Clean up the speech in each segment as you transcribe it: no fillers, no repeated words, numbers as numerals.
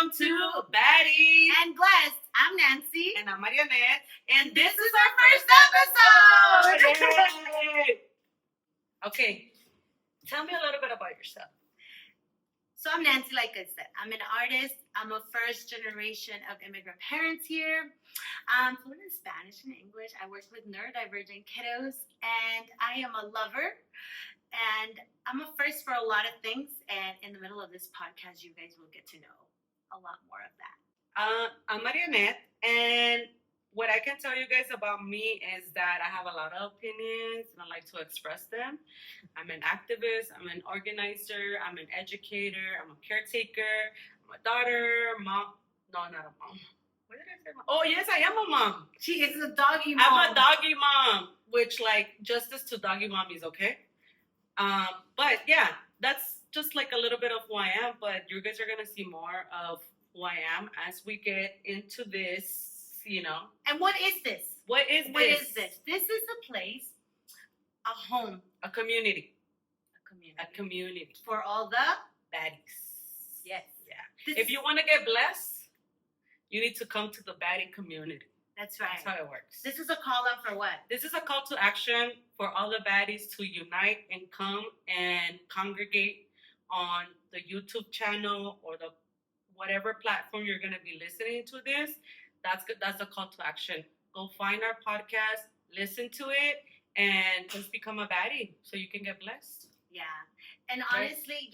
welcome to Baddie and Blessed. I'm Nancy. and I'm Marionette, and this is our first episode. Yay! Okay, tell me a little bit about yourself. So I'm Nancy, like I said. I'm an artist. I'm a first generation of immigrant parents here. I'm fluent in Spanish and English. I work with neurodivergent kiddos, and I am a lover. And I'm a first for a lot of things. And in the middle of this podcast, you guys will get to know a lot more of that. I'm Marionette, and what I can tell you guys about me is that I have a lot of opinions and I like to express them. I'm an activist, I'm an organizer, I'm an educator, I'm a caretaker, I'm a daughter, mom. No, not a mom. What did I say? Oh, yes, I am a mom. She is a doggy mom. I'm a doggy mom, which, like, justice to doggy mommies, okay? But yeah, that's just like a little bit of who I am, but you guys are going to see more of who I am as we get into this, you know. And what is this? What is this? This is a place, a home, A community. a A community. for all the Baddies. yes. Yeah. If you want to get blessed, you need to come to the baddie community. That's right. That's how it works. This is a call out for what? This is a call to action for all the baddies to unite and come and congregate on the YouTube channel or the whatever platform you're going to be listening to this. That's a call to action. Go find our podcast, listen to it, and just become a baddie so you can get blessed. Yeah. And honestly,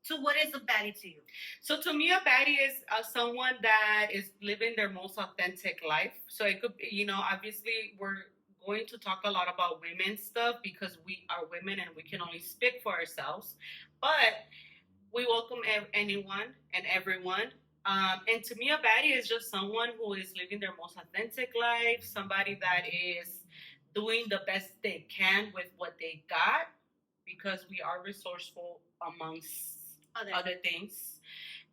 so what is a baddie to you? So to me, a baddie is someone that is living their most authentic life. So it could be, obviously we're going to talk a lot about women's stuff because we are women and we can only speak for ourselves. But we welcome anyone and everyone. And to me, a baddie is just someone who is living their most authentic life, somebody that is doing the best they can with what they got because we are resourceful amongst other things.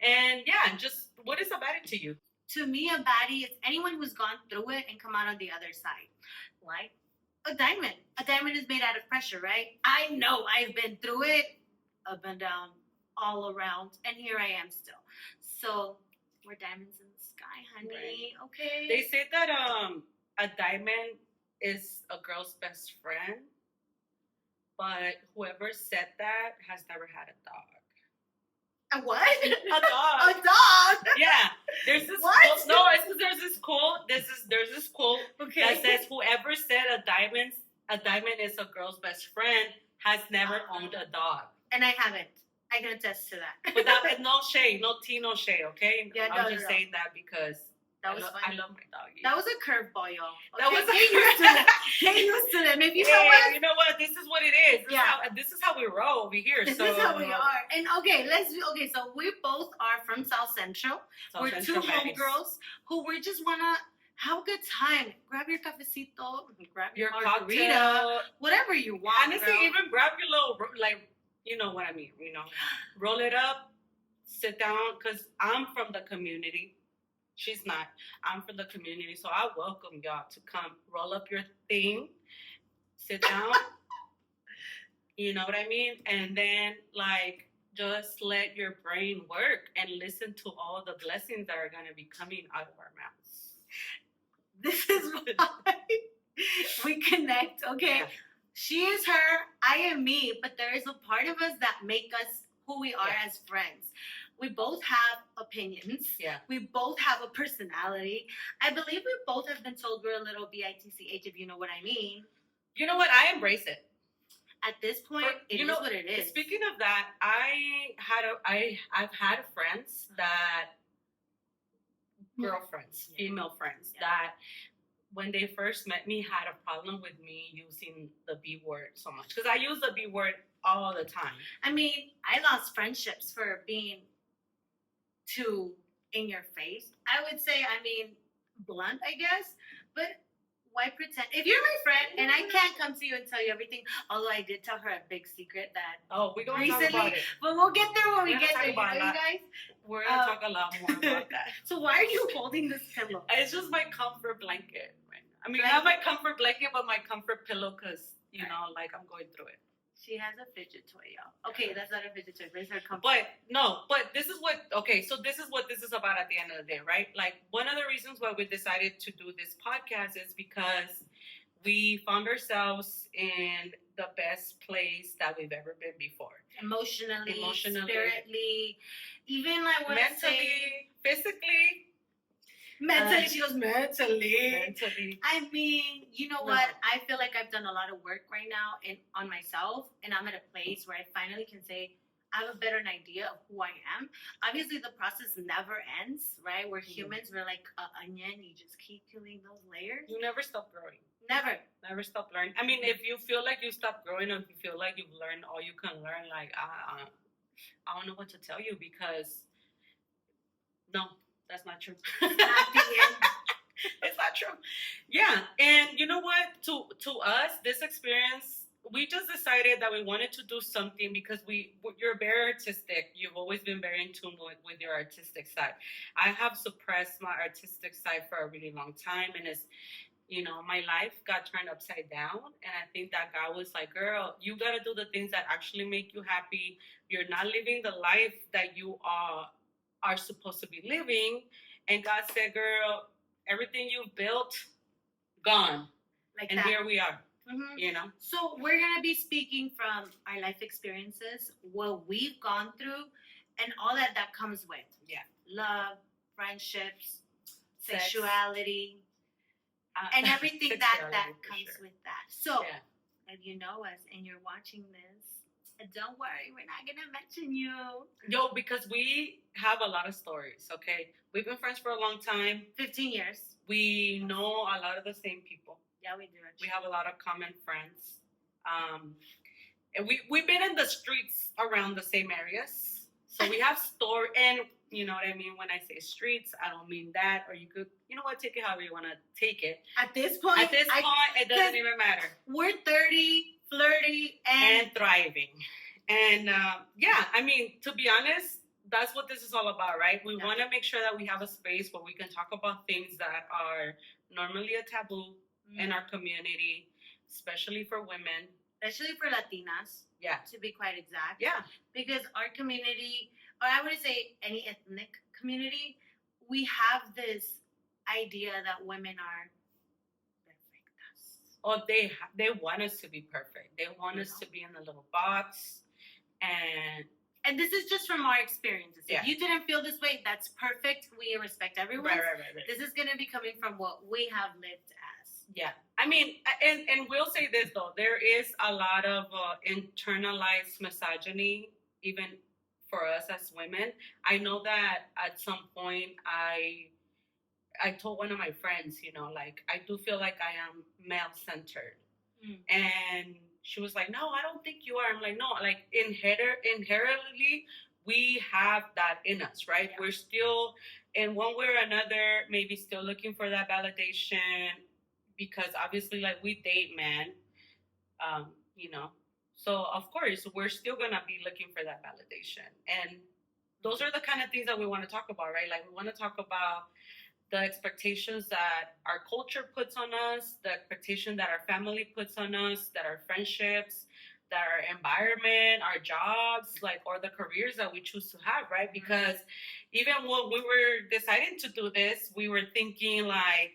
And yeah, just what is a baddie to you? To me, a baddie is anyone who's gone through it and come out on the other side. Like a diamond. A diamond is made out of pressure, right? I know I've been through it, up and down, all around, and here I am still. So we're diamonds in the sky, honey. Right. Okay. They say that a diamond is a girl's best friend, but whoever said that has never had a dog. A what? A dog. A dog. Yeah. There's this What? quote. No, it's 'cause there's this quote Okay. that says whoever said a diamond is a girl's best friend has never owned a dog. And I haven't. I can attest to that. But that no shade, no tea, no shade, okay? Yeah, I'm no, just no. saying that because That was I funny. love my doggy. That was a curveball, y'all. That was a get used to that. Get used to that. Maybe you know what? You know what? This is what it is. This is how we roll over here. This is how we are. And so we both are from South Central. We're two homegirls who we just wanna have a good time. Grab your cafecito, grab your margarita, cocktail, whatever you want. honestly, girl. even grab your little, like, you know what I mean, roll it up, sit down, because I'm from the community. She's not. I'm from the community, so I welcome y'all to come roll up your thing, sit down, you know what I mean? And then, like, just let your brain work and listen to all the blessings that are going to be coming out of our mouths. This is why we connect, okay? Yeah. She is her, I am me, but there is a part of us that make us who we are Yeah. as friends. We both have opinions. Yeah. We both have a personality. I believe we both have been told we're a little bitch, if you know what I mean. You know what? I embrace it. At this point, it is what it is. Speaking of that, I've had friends that girlfriends, female friends that when they first met me had a problem with me using the B word so much because I use the B word all the time. I mean, I lost friendships for being too in your face. I would say, blunt, I guess, but why pretend? If you're my friend and I can't come to you and tell you everything, although I did tell her a big secret that we're going to talk about it. But we'll get there when we get there, you guys. We're going to talk a lot more about that. So why are you holding this pillow? It's just my comfort blanket. Right? I mean, not my comfort blanket, but my comfort pillow because, like I'm going through it. She has a fidget toy, y'all. Okay, that's not a fidget toy, but it's her company. But this is what, okay, so this is what this is about at the end of the day, right? Like, one of the reasons why we decided to do this podcast is because we found ourselves in the best place that we've ever been before. Emotionally, spiritually, even like what mentally, physically. Mentally, she goes, mentally. I mean, you know what? I feel like I've done a lot of work right now on myself, and I'm at a place where I finally can say, I have a better idea of who I am. Obviously, the process never ends, right? We're humans. We're like an onion. You just keep peeling those layers. You never stop growing. Never stop learning. I mean, if you feel like you stop growing, or if you feel like you've learned all you can learn, like, I don't know what to tell you, because no. That's not true. It's not true. Yeah, and you know what? To us, this experience, we just decided that we wanted to do something because you're very artistic. You've always been very in tune with your artistic side. I have suppressed my artistic side for a really long time, and it's, you know, my life got turned upside down, and I think that God was like, girl, you got to do the things that actually make you happy. You're not living the life that you are supposed to be living. And God said, girl, everything you've built, gone. Like and that. Here we are. Mm-hmm. You know? So we're going to be speaking from our life experiences, what we've gone through, and all that comes with. Yeah. Love, friendships, sexuality, and everything that comes with that. So if you know us and you're watching this, don't worry, we're not going to mention you. Yo, because we have a lot of stories, okay? We've been friends for a long time. 15 years. We know a lot of the same people. Yeah, we do. Actually. We have a lot of common friends. And we've been in the streets around the same areas. So we have story, and you know what I mean? When I say streets, I don't mean that, or you could, you know what, take it however you want to take it. At this point, it doesn't even matter. We're 30, flirty, and thriving. And I mean, to be honest, that's what this is all about, right? We want to make sure that we have a space where we can talk about things that are normally a taboo in our community, especially for women. Especially for Latinas. Yeah. To be quite exact. Yeah. Because our community, or I would say any ethnic community, we have this idea that women are perfect. Oh, they want us to be perfect. They want us to be in a little box. And this is just from our experiences. Yeah. If you didn't feel this way, that's perfect. We respect everyone. Right. This is going to be coming from what we have lived as. Yeah. I mean, and we'll say this, though. There is a lot of internalized misogyny, even for us as women. I know that at some point I told one of my friends, you know, like, I do feel like I am male-centered. And she was like, no, I don't think you are. I'm like, no, like, inherently, we have that in us, right? Yeah. We're still, in one way or another, maybe still looking for that validation, because obviously, like, we date men, you know. So, of course, we're still going to be looking for that validation. And those are the kind of things that we want to talk about, right? Like, we want to talk about the expectations that our culture puts on us, the expectation that our family puts on us, that our friendships, that our environment, our jobs, like, or the careers that we choose to have, right? Because even when we were deciding to do this, we were thinking, like,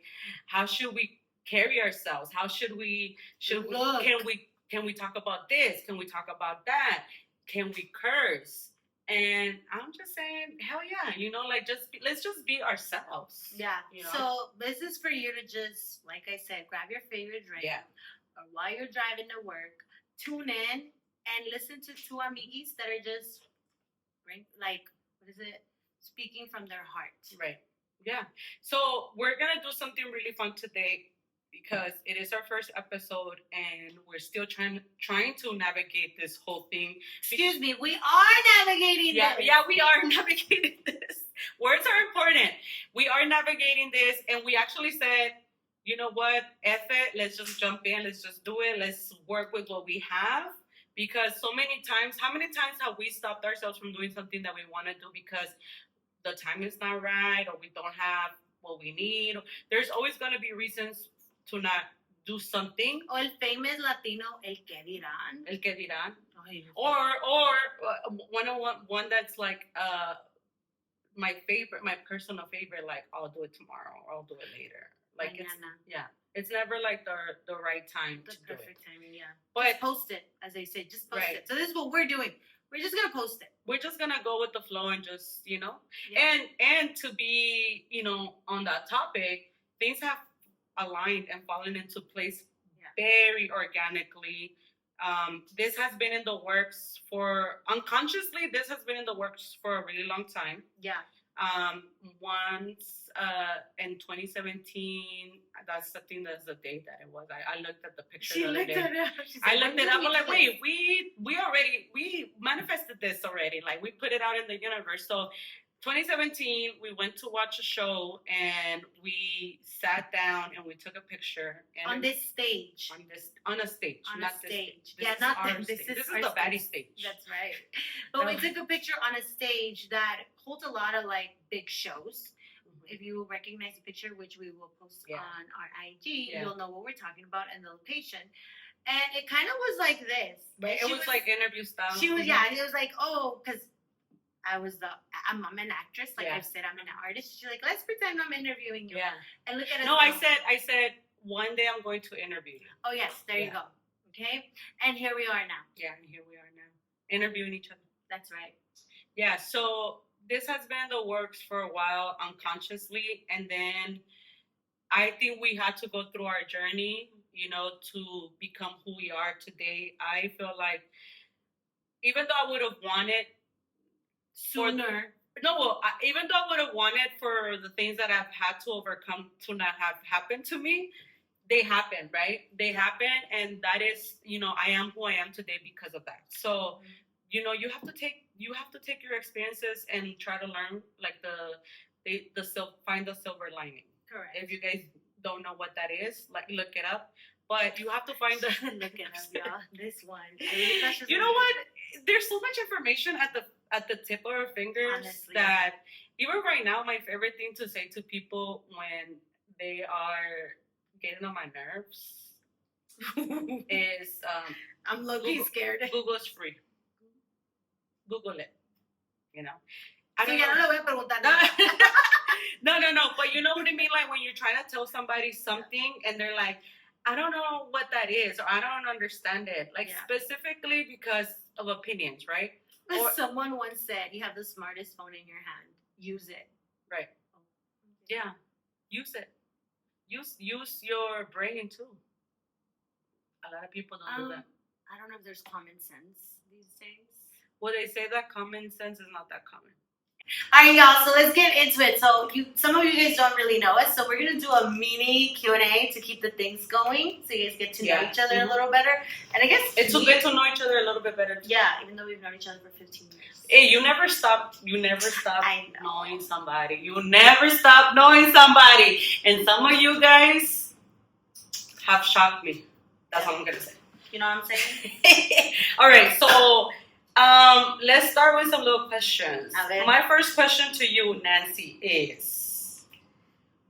how should we carry ourselves? How should we can we talk about this? Can we talk about that? Can we curse? And I'm just saying, hell yeah, you know, like, let's just be ourselves. Yeah. You know? So this is for you to just, like I said, grab your favorite drink. Yeah. Or while you're driving to work, tune in and listen to two amiguis that are just, speaking from their heart. Right. Yeah. So we're going to do something really fun today, because it is our first episode and we're still trying to navigate this whole thing. Excuse me, we are navigating this. Yeah, we are navigating this. Words are important. We are navigating this, and we actually said, you know what, F it, let's just jump in, let's just do it, let's work with what we have. Because so many times, how many times have we stopped ourselves from doing something that we want to do because the time is not right, or we don't have what we need? There's always going to be reasons to not do something. O el famous Latino, el que dirán. El que dirán. Ay, Or one that's like my personal favorite, like I'll do it tomorrow or I'll do it later. Like it's never like the right time to do it. The perfect timing, yeah. But just post it, as they say, just post it. So this is what we're doing. We're just gonna post it. We're just gonna go with the flow and just, Yeah. and to be, on that topic, things have aligned and fallen into place very organically. This has been in the works unconsciously, this has been in the works for a really long time. Yeah. Once in 2017, that's the date that it was. I looked at the picture. She looked it up. I looked it up. I'm like, wait, we manifested this already. Like, we put it out in the universe. So 2017, we went to watch a show and we sat down and we took a picture. And on this stage. On a stage. On not a stage. This is the Baddie stage. That's right. But we took a picture on a stage that holds a lot of like big shows. Mm-hmm. If you recognize the picture, which we will post on our IG, you'll know what we're talking about and the location. And it kind of was like this. But it was like interview style. She was, and it was like, because I'm an actress. Like I've said, I'm an artist. She's like, let's pretend I'm interviewing you. Yeah. And look at us. No, I said, one day I'm going to interview you. Oh, yes. There you go. Okay. And here we are now. Yeah. And here we are now. Interviewing each other. That's right. Yeah. So this has been in the works for a while, unconsciously. And then I think we had to go through our journey, to become who we are today. I feel like even though I would have wanted sooner. Even though I would have wanted for the things that I've had to overcome to not have happened to me, they happen, right? They happen, and that is, I am who I am today because of that. So, you have to take your experiences and try to learn, like find the silver lining. Correct. If you guys don't know what that is, like, look it up. But you have to find the look it up, y'all. This one. You know what? There's so much information at the tip of our fingers. Honestly. That even right now, my favorite thing to say to people when they are getting on my nerves is I'm low-key scared. Google's free. Google it. I don't know. No le voy a preguntar nada. No. But you know what I mean? Like when you're trying to tell somebody something and they're like, I don't know what that is, or I don't understand it. Like specifically because of opinions, right? Or someone once said, you have the smartest phone in your hand. Use it. Right. Yeah. Use it. Use your brain too. A lot of people don't do that. I don't know if there's common sense these days. Well, they say that common sense is not that common. All right, y'all. So let's get into it. So some of you guys don't really know us, so we're gonna do a mini Q&A to keep the things going, so you guys get to know each other a little better. And I guess it's to get to know each other a little bit better. Yeah, even though we've known each other for 15 years. Hey, you never stop knowing somebody. You never stop knowing somebody. And some of you guys have shocked me. That's what I'm gonna say. You know what I'm saying? All right, so let's start with some little questions. My first question to you, Nancy, is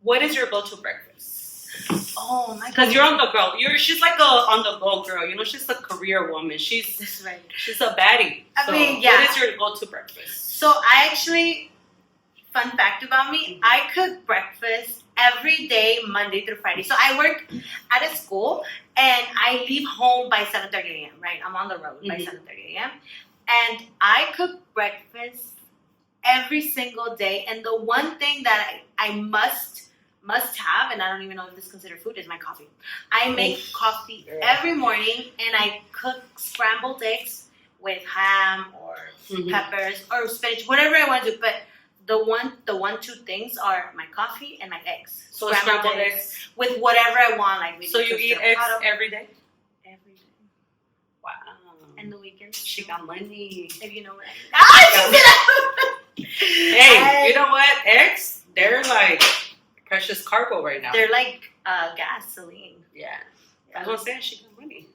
what is your go-to breakfast? Oh my God! Because you're on the go. She's like a on the go girl. She's a career woman. That's right. She's a baddie. What is your go-to breakfast? So I actually, fun fact about me, I cook breakfast every day, Monday through Friday. So I work at a school and I leave home by 7:30 a.m. Right? I'm on the road by 7:30 a.m. And I cook breakfast every single day. And the one thing that I must have, and I don't even know if this is considered food, is my coffee. I make coffee every morning, and I cook scrambled eggs with ham or peppers or spinach, whatever I want to do. But the two things are my coffee and my eggs. So scrambled eggs with whatever I want. Like so you eat eggs every day? Every day. Wow. And the weekends. She got money. If you know what I mean. Hey, you know what? Eggs, they're like precious cargo right now. They're like gasoline. Yeah. That's what I'm saying. She got money.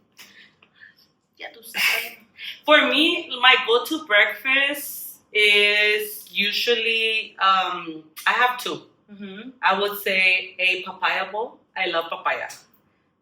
Yeah, tú sabes. For me, my go-to breakfast is usually, I have two. I would say a papaya bowl. I love papaya.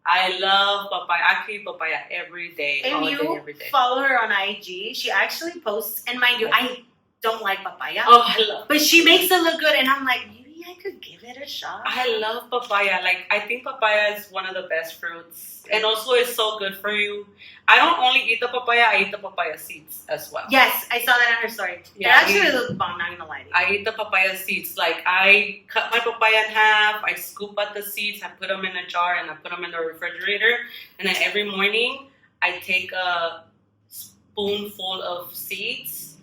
I love papaya. I can eat papaya every day, If all you day, every day. follow her on IG, she actually posts, and mind you, I don't like papaya. Oh, I love but she makes it look good, and I'm like, maybe I could give it a shot. I love papaya. Like, I think papaya is one of the best fruits. And also, it's so good for you. I don't only eat the papaya, I eat the papaya seeds as well. Yes, I saw that on her story. Yeah, it actually looked bomb, not gonna lie to you. I eat the papaya seeds. Like, I cut my papaya in half, I scoop out the seeds, I put them in a jar, and I put them in the refrigerator. And then every morning, I take a spoonful of seeds,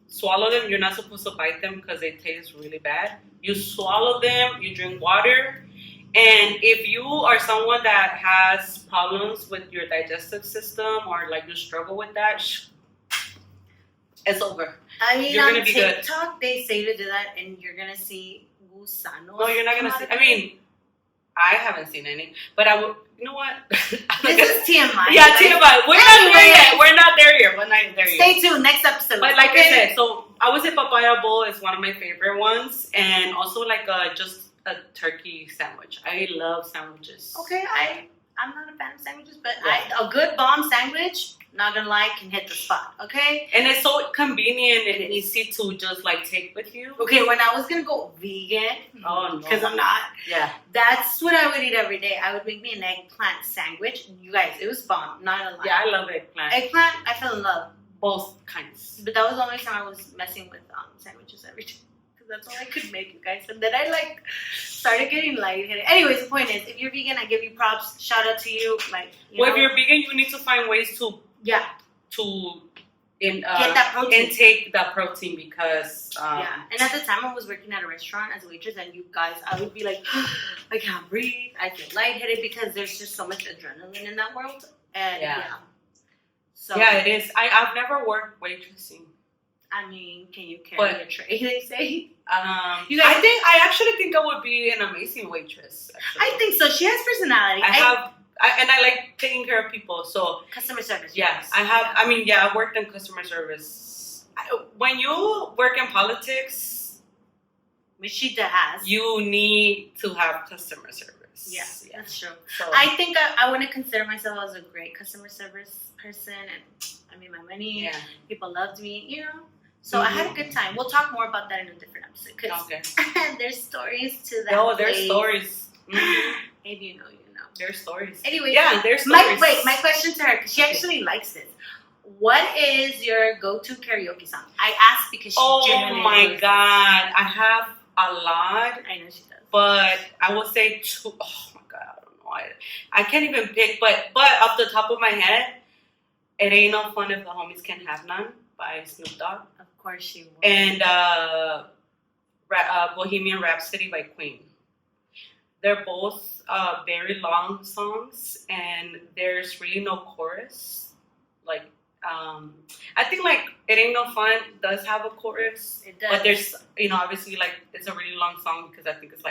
swallow them. You're not supposed to bite them because they taste really bad. You swallow them, you drink water. And if you are someone that has problems with your digestive system or like you struggle with that, it's over. I mean, You're on gonna be good. TikTok, they say to do that, and you're gonna see gusanos. No, you're not gonna see. I mean, I haven't seen any, but I would. You know what? This is TMI. Yeah, TMI. We're not there yet. We're not there yet. We're not there yet. Stay tuned. Next episode. But like I said, so I would say papaya bowl is one of my favorite ones, and also like just a turkey sandwich. I love sandwiches. Okay, I'm not a fan of sandwiches, but Yeah. a good bomb sandwich, not gonna lie, can hit the spot. Okay. And it's so convenient and easy to just like take with you. Okay, when I was gonna go vegan, Oh no, because I'm not. Yeah. That's what I would eat every day. I would make me an eggplant sandwich. You guys, it was bomb. Not gonna lie. Yeah, I love eggplant. Eggplant, I fell in love. Both kinds. But that was the only time I was messing with sandwiches every day. Because that's all I could make, you guys. And then I started getting lightheaded. Anyways, the point is, if you're vegan, I give you props. Shout out to you. If you're vegan, you need to find ways to get that protein. intake that protein because And at the time I was working at a restaurant as a waitress, and you guys, I would be like, I can't breathe, I feel lightheaded because there's just so much adrenaline in that world. And so it is. I've never worked waitressing. I mean, can you carry a tray? They say. I actually think I would be an amazing waitress. Actually. I think so. She has personality. I like taking care of people. So customer service. Yes, I have. Yeah. I mean, I worked in customer service. When you work in politics, which she has, you need to have customer service. Yeah, that's true. So, I think I want to consider myself as a great customer service person, and I made my money. Yeah. People loved me, So I had a good time. We'll talk more about that in a different episode. Okay. There's stories to that. Oh, there's stories. Mm-hmm. If you know, you know. There's stories. Anyway, there's stories. My question to her, because she actually likes this. What is your go-to karaoke song? I asked because she genuinely my God. I have a lot. I know she does. But I would say two. Oh my God, I don't know. I can't even pick. But off the top of my head, It Ain't No Fun If the Homies Can't Have None by Snoop Dogg. Of course she will. And Bohemian Rhapsody by Queen. They're both very long songs, and there's really no chorus. I think It Ain't No Fun does have a chorus. It does. But there's, obviously it's a really long song because I think it's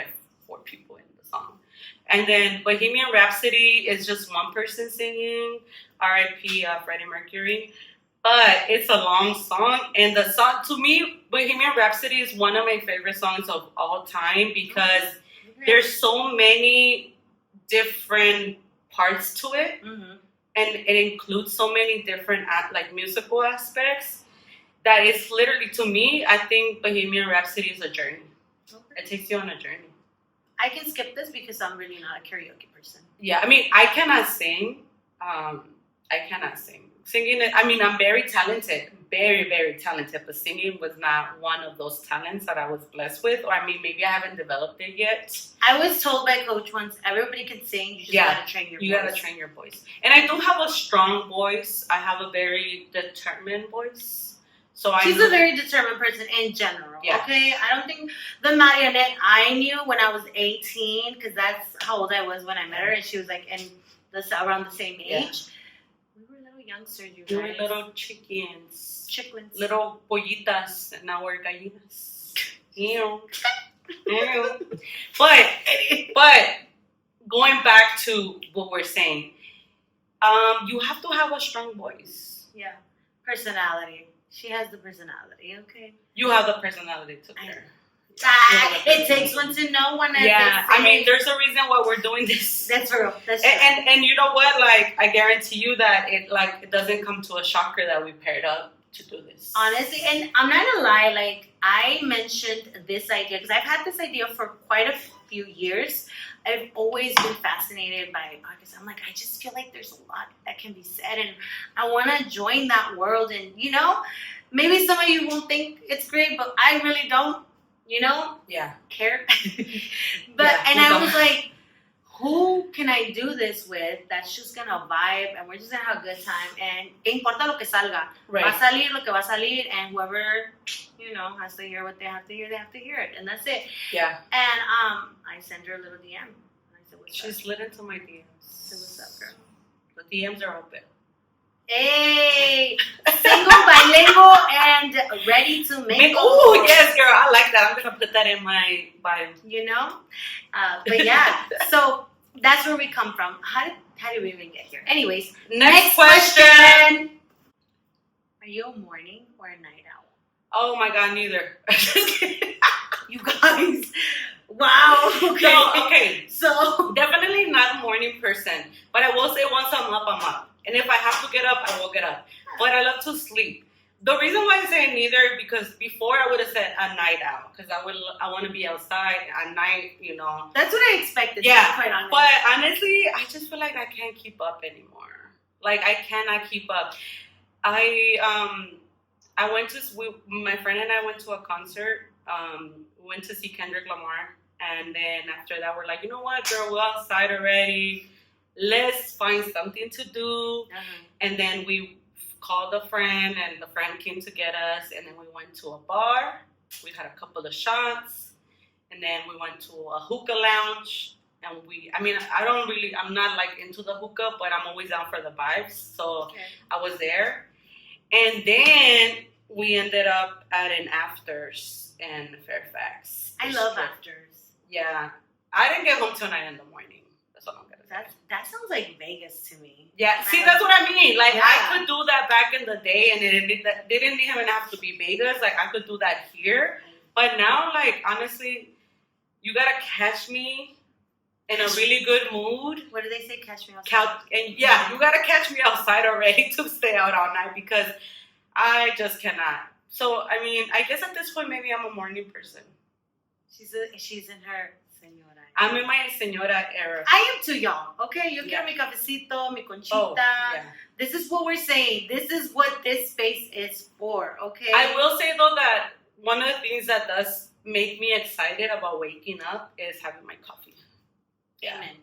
4 people in the song. And then Bohemian Rhapsody is just one person singing, R.I.P. Freddie Mercury. But it's a long song, and the song, to me, Bohemian Rhapsody is one of my favorite songs of all time because there's so many different parts to it, and it includes so many different musical aspects that it's literally, to me, I think Bohemian Rhapsody is a journey. It takes you on a journey. I can skip this because I'm really not a karaoke person. Yeah, I mean, I cannot sing. Singing, I'm very talented, very, very talented, but singing was not one of those talents that I was blessed with, or maybe I haven't developed it yet. I was told by coach once, everybody can sing, you just gotta train your voice. You gotta train your voice. And I do have a strong voice. I have a very determined voice. So She's a very determined person in general, okay? I don't think the marionette I knew when I was 18, because that's how old I was when I met her, and she was around the same age. Yeah. Youngsters, you We were guys. little chickens. Chicklins. Little pollitas, and now we're gallinas. Ew. But going back to what we're saying, you have to have a strong voice. Yeah. Personality. She has the personality, okay? You have the personality to her. It takes one to know one. Yeah, I mean, there's a reason why we're doing this. That's real. That's true. And you know what? Like, I guarantee you that it doesn't come to a shocker that we paired up to do this. Honestly, and I'm not gonna lie, like, I mentioned this idea because I've had this idea for quite a few years. I've always been fascinated by podcasts. I'm like, I just feel like there's a lot that can be said, and I want to join that world. And maybe some of you won't think it's great, but I really don't. Care. I was like, who can I do this with that's just gonna vibe and we're just gonna have a good time, and que importa lo que salga. Right. Va a salir lo que va a salir, and whoever has to hear what they have to hear, they have to hear it, and that's it. Yeah. And I sent her a little DM. And I said, what's She slid into my DMs. So what's up, girl? The DMs are open. Hey, single, bilingual, and ready to mingle. Oh, yes, girl. I like that. I'm going to put that in my bio. But yeah, so that's where we come from. How did we even get here? Anyways, next question. Are you a morning or a night owl? Oh, my God, neither. You guys. Wow. Okay. So, definitely not a morning person. But I will say once I'm up. And if I have to get up, I will get up. But I love to sleep. The reason why I say neither, because before I would have said a night owl, because I want to be outside at night, That's what I expected. Yeah, quite honest. But honestly, I just feel like I can't keep up anymore. Like, I cannot keep up. I went to, my friend and I went to a concert. We went to see Kendrick Lamar. And then after that, we're like, you know what, girl, we're outside already. Let's find something to do. And then we called a friend, and the friend came to get us. And then we went to a bar. We had a couple of shots. And then we went to a hookah lounge. And I'm not like into the hookah, but I'm always down for the vibes. So I was there. And then we ended up at an afters in Fairfax. I love afters. Yeah. I didn't get home till 9 in the morning. That's what I'm going to say. That sounds like Vegas to me. Yeah. See, that's what I mean. Like, I could do that back in the day, and it didn't even have to be Vegas. Like, I could do that here. But now, like, honestly, you got to catch me in a really good mood. What do they say? Catch me outside. You got to catch me outside already to stay out all night, because I just cannot. So, I mean, I guess at this point, maybe I'm a morning person. She's in her señora. I'm in my señora era. I am too young, okay? Yo quiero mi cafecito, mi conchita. Oh, yeah. This is what we're saying. This is what this space is for, okay? I will say, though, that one of the things that does make me excited about waking up is having my coffee. Yeah. Amen.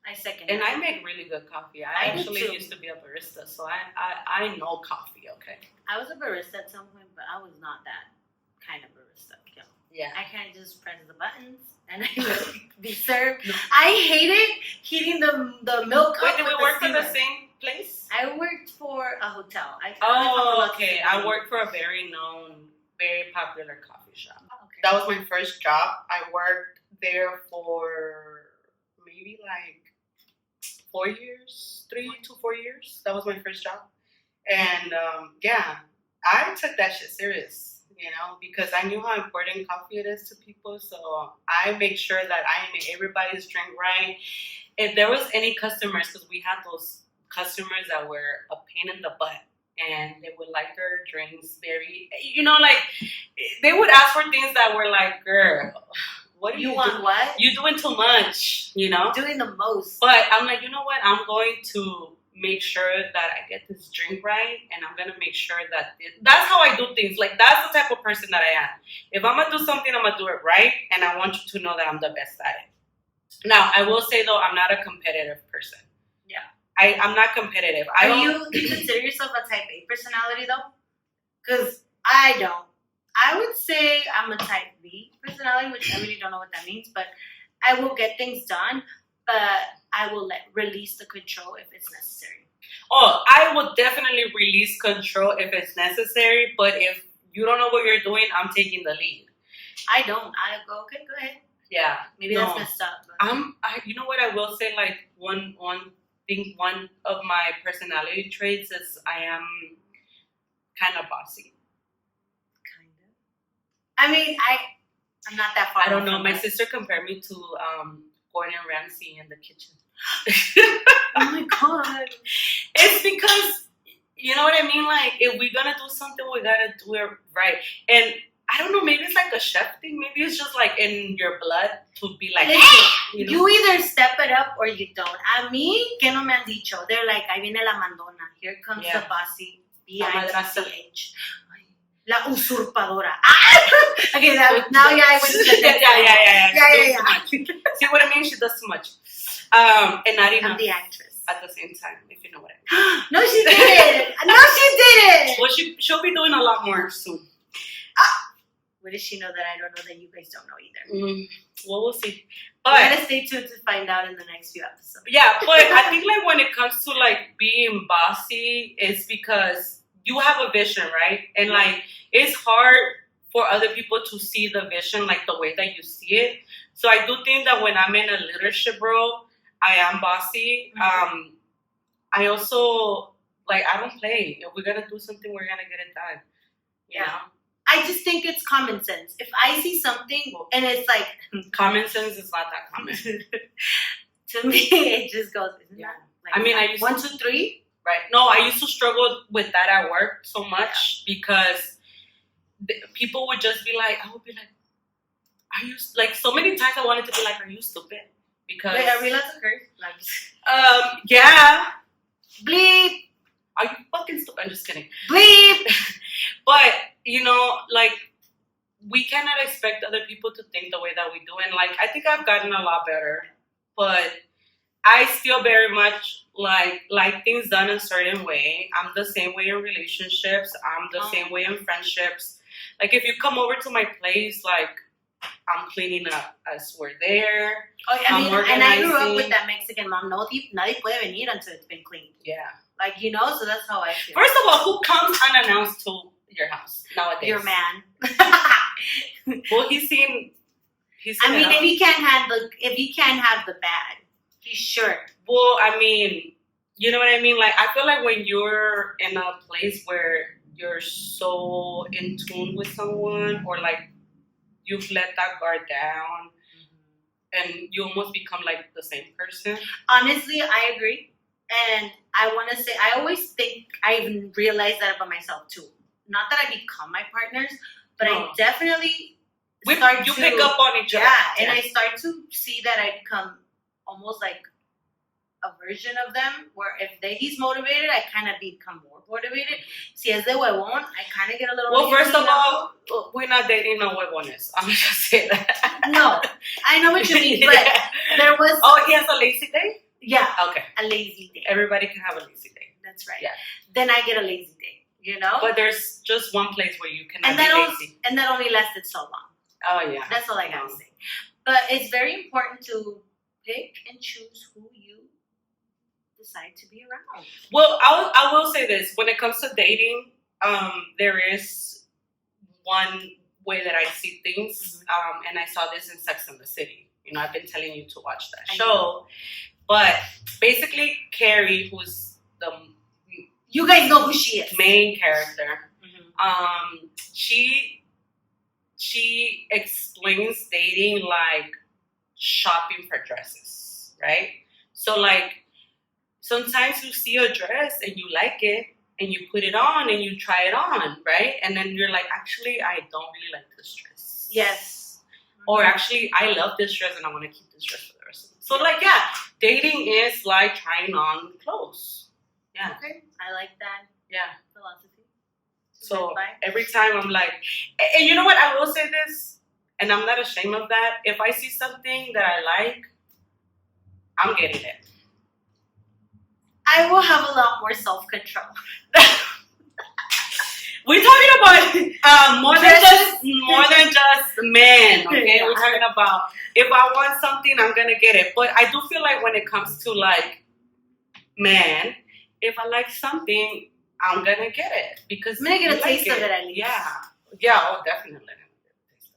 I second And that. I make really good coffee. I actually used to be a barista, so I know coffee, okay? I was a barista at some point, but I was not that kind of barista. Yeah. I can't just press the buttons and I will be served. No. I hated heating the milk up. Wait, did we work for the same place? I worked for a hotel. Okay. I worked for a very popular coffee shop. Okay. That was my first job. I worked there for maybe like 4 years, 3 to 4 years. That was my first job. And I took that shit serious. Because I knew how important coffee it is to people. So I make sure that I make everybody's drink right. If there was any customers, because we had those customers that were a pain in the butt, and they would like their drinks very, they would ask for things that were like, girl, what do you want? What? You're doing too much, Doing the most. But I'm like, you know what? I'm going to make sure that I get this drink right, and I'm gonna make sure that that's how I do things. Like, that's the type of person that I am. If I'm gonna do something, I'm gonna do it right, and I want you to know that I'm the best at it. Now, I will say, though, I'm not a competitive person. Yeah. I'm not competitive. Do you consider yourself a type A personality, though? Because I don't. I would say I'm a type B personality, which I really don't know what that means, but I will get things done, but I will release the control if it's necessary. Oh, I will definitely release control if it's necessary, but if you don't know what you're doing, I'm taking the lead. I don't. I go, okay, go ahead. Yeah. Maybe that's messed up. But you know what I will say, like, one of my personality traits is I am kind of bossy. Kind of. I mean, I'm not that far. I don't know. from My that. sister compared me to Gordon Ramsay in the kitchen. Oh my god. It's because, you know what I mean? Like, if we're gonna do something, we gotta do it right. And I don't know, maybe it's like a chef thing. Maybe it's just like in your blood to be like, Listen, you know? you either step it up or you don't. A mí, que no me han dicho. They're like, ahí viene la mandona. Here comes the bossy. B-I-T-C-H. La usurpadora. Okay, now I went to the next Yeah. See what I mean? She does too much. And not enough I'm the actress. at the same time, if you know what I mean. No, she didn't. No, she didn't. Well, she'll be doing a lot more soon. What does she know that I don't know that you guys don't know either? Well, we'll see. You But gotta stay tuned to find out in the next few episodes. yeah, but I think like when it comes to like being bossy, it's because you have a vision, right? And like it's hard for other people to see the vision like the way that you see it. So I do think that when I'm in a leadership role, I am bossy. Mm-hmm. I also like I don't play. If we're gonna do something, we're gonna get it done. You know? I just think it's common sense. If I see something and it's like Common sense is not that common. to me, it just goes. Isn't that like I mean, I used 1, 2, 3. Right. No, I used to struggle with that at work so much because people would just be like, I would be like, are you, like, so many times I wanted to be like, are you stupid? Because, Wait, are we allowed to curse? yeah. Bleep. Are you fucking stupid? I'm just kidding. Bleep. But, you know, like, we cannot expect other people to think the way that we do. And, like, I think I've gotten a lot better. But I still very much like things done a certain way. I'm the same way in relationships. I'm the same way in friendships. Like, if you come over to my place, like, I'm cleaning up as we're there. Oh, I mean, and I grew up organizing. with that Mexican mom. Nadie puede venir until it's been cleaned. Yeah. Like, you know, so that's how I feel. First of all, who comes unannounced to your house nowadays? Your man. Well, he's seen I mean, it if he can't have the bad, he's sure. Well, I mean, you know what I mean? Like, I feel like when you're in a place where you're so in tune with someone or, like, you've let that guard down and you almost become, like, the same person. Honestly, I agree. And I want to say, I always think I've realized that about myself, too. Not that I become my partners, but I definitely You pick up on each other. Yeah, and I start to see that I become almost like a version of them, where if he's motivated, I kind of become more motivated. Si es de huevón, I kind of get a little. Well, first of all, we're not dating no huevones. I'm just saying that. No, I know what you mean, but there was. Oh, he has a lazy day? Yeah. Okay. A lazy day. Everybody can have a lazy day. That's right. Yeah. Then I get a lazy day, you know? But there's just one place where you cannot and be that lazy. and that only lasted so long. Oh, yeah. That's all I gotta say. But it's very important to pick and choose who you decide to be around. Well, I will say this. When it comes to dating, there is one way that I see things. And I saw this in Sex and the City. You know, I've been telling you to watch that show. But basically, Carrie, who's the you guys know who she is, main character, she explains dating like shopping for dresses, right? So like sometimes you see a dress and you like it and you put it on and you try it on, right? And then you're like, actually, I don't really like this dress. Yes. Or actually, I love this dress and I want to keep this dress for the rest of it. So like, yeah, dating is like trying on clothes. Yeah. Okay. I like that. Yeah. Philosophy. So every time I'm like, and you know what? I will say this, and I'm not ashamed of that. If I see something that I like, I'm getting it. I will have a lot more self-control. We're talking about more than just men, okay? Yeah. We're talking about if I want something, I'm gonna get it. But I do feel like when it comes to like men, if I like something, I'm gonna get it because I'm gonna get a taste of it at least. Yeah, oh, definitely.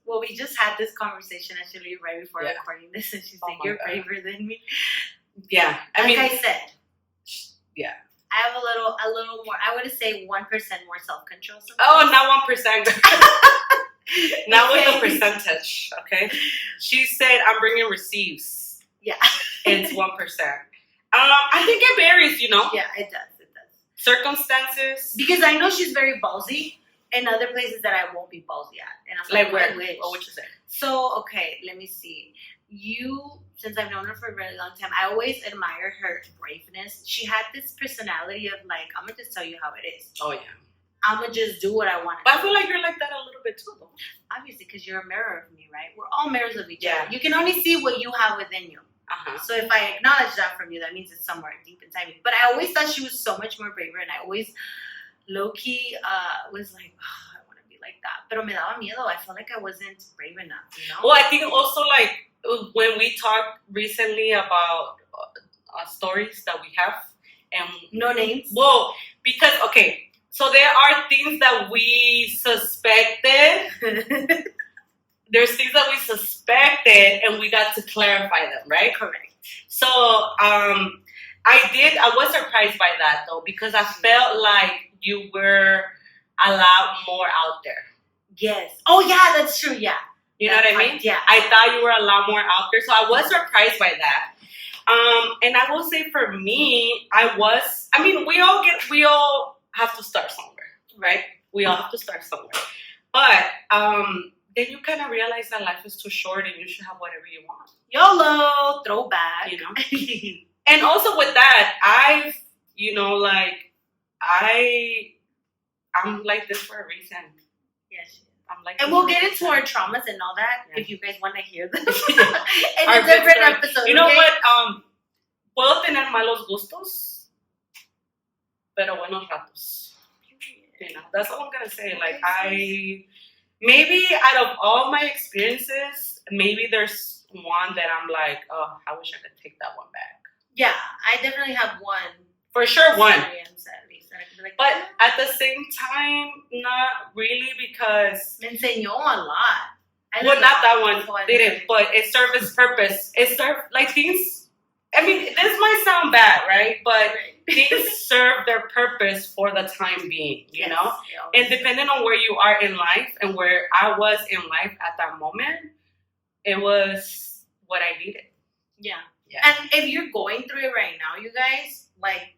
Well, we just had this conversation actually right before recording this, and she's like, "You're braver than me." Yeah, I mean, I said, yeah. I have a little more. I would say 1% more self-control. Oh, not 1%. Not with the percentage, okay? She said, I'm bringing receipts. Yeah. It's 1%. I think it varies, you know? Yeah, it does. Circumstances. Because I know she's very ballsy in other places that I won't be ballsy at. And I'm like where? What would you say? So, okay, let me see. Since I've known her for a very long time, I always admire her braveness. She had this personality of like, I'm going to just tell you how it is. Oh, yeah. I'm going to just do what I want to But do. I feel like you're like that a little bit too, though. Obviously, because you're a mirror of me, right? We're all mirrors of each Yeah. other. You can only see what you have within you. Uh-huh. So if I acknowledge that from you, that means it's somewhere deep inside me. But I always thought she was so much more braver, and I always low-key was like, oh, I want to be like that. Pero me daba miedo. I felt like I wasn't brave enough, you know? Well, I think also like when we talked recently about stories that we have, and no names. Well, because okay, so there are things that we suspected. There's things that we suspected, and we got to clarify them, right? Correct. So I was surprised by that though, because I felt like you were a lot more out there. Yes. Oh yeah, that's true. Yeah. You know what I mean? Yeah. I thought you were a lot more out there, so I was surprised by that. And I will say for me, we all have to start somewhere, right? We all have to start somewhere. But then you kind of realize that life is too short and you should have whatever you want. YOLO, throwback. You know? And also with that, I'm like this for a reason. Yes. I'm like, and we'll get into our traumas and all that if you guys want to hear them. In Our a different good episode. You know okay? what? Puedo tener malos gustos, pero buenos ratos. You know, that's all I'm gonna say. Like maybe out of all my experiences, maybe there's one that I'm like, oh, I wish I could take that one back. Yeah, I definitely have one. For sure, one. Experience at least. That I could be like, But at the same time, not really, because me enseñó a lot. Well, not that one didn't, but it served its purpose. It served like things. I mean, this might sound bad, right? But things serve their purpose for the time being, you know? And depending on where you are in life and where I was in life at that moment, it was what I needed. Yeah. Yeah. And if you're going through it right now, you guys, like,